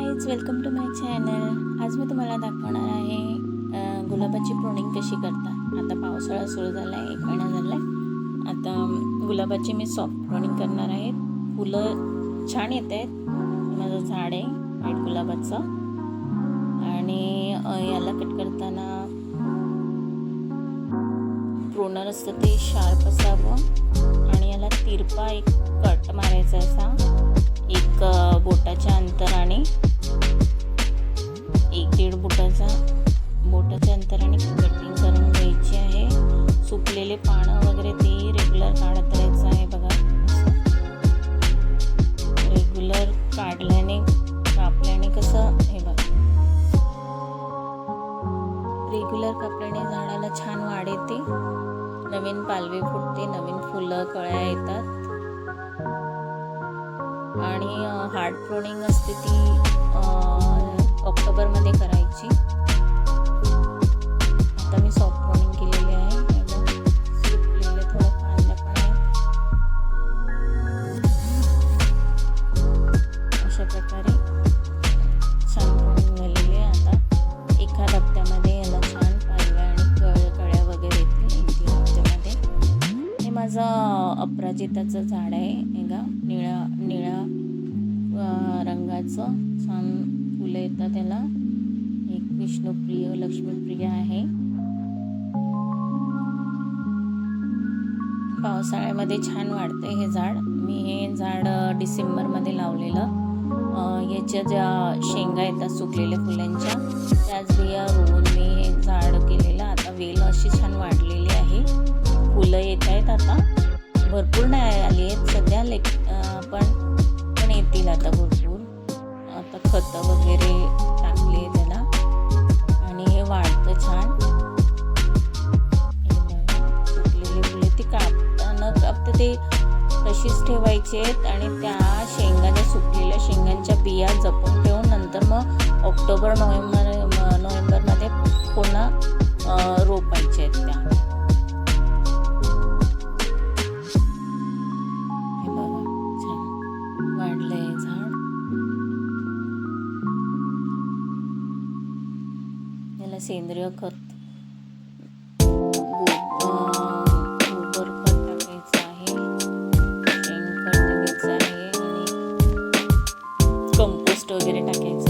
Guys, welcome to my channel. आज मी तुम्हाला दाखवणार आहे गुलाबाची प्रूनिंग कशी करतात. आता पावसाळा सुरू झाला आहे, 1 महिना झाला आहे. आता गुलाबाची मी सॉफ्ट प्रूनिंग करणार आहे. फुलं छान येत आहेत. माझं झाड आहे व्हाईट गुलाबाचं आणि याला कट करताना प्रूनर असतं ते शार्प असावं आणि याला तिरपा एक कट मारायचा असा, एक बोटाच्या अंतराने, 1-1.5 बोटाच्या अंतराने कटिंग करून घ्यायची आहे. सुकलेले पानं वगैरे ते रेग्युलर काढत राहायचं आहे. बघा, रेग्युलर कापल्याने कसं, हे बघा, रेग्युलर कापल्याने झाडाला छान वाढ येते, नवीन पालवी फुटते, नवीन फुलं कळ्या येतात. आणि हार्ड प्रूनिंग असते ती ऑक्टोबरमध्ये करायची. आता मी सॉफ्ट प्रूनिंग केलेली आहे. सुकलेले थोडं पानं पण आहे. अशा प्रकारे छान प्रूनिंग झालेली आहे. आता एका हप्त्यामध्ये याला छान पालव्या आणि कळ्या वगैरे येतील. 1-3 हप्त्यामध्ये. हे माझं अपराजिताचं झाड आहे. एका निळ्या रंगाचं छान फुलं येतात त्याला. एक विष्णुप्रिय, लक्ष्मीप्रिय आहे. पावसाळ्यामध्ये छान वाढते हे झाड. मी हे झाड डिसेंबरमध्ये लावलेलं. याच्या ज्या शेंगा येतात सुकलेल्या फुलांच्या, त्याच बिया रोवून मी हे झाड केलेलं. आता वेल अशी छान वाढलेली आहे. फुलं येत आहेत. आता भरपूर नाही आली आहेत सध्या, पण येतील आता भरपूर. आता खतं वगैरे टाकले त्याला आणि हे वाढतं छान. सुकलेले फुले ती कापता ते तशीच ठेवायचे आहेत आणि त्या शेंगाच्या, सुकलेल्या शेंगांच्या बिया जपून ठेवून नंतर मग ऑक्टोबर नोव्हेंबरमध्ये पुन्हा रोपायचे आहेत त्या. हे बघा, छान वाढलंय झाड. याला सेंद्रिय खत, गोबर खत टाकायचं आहे, शेणखत टाकायचं आहे आणि कंपोस्ट वगैरे टाकायचं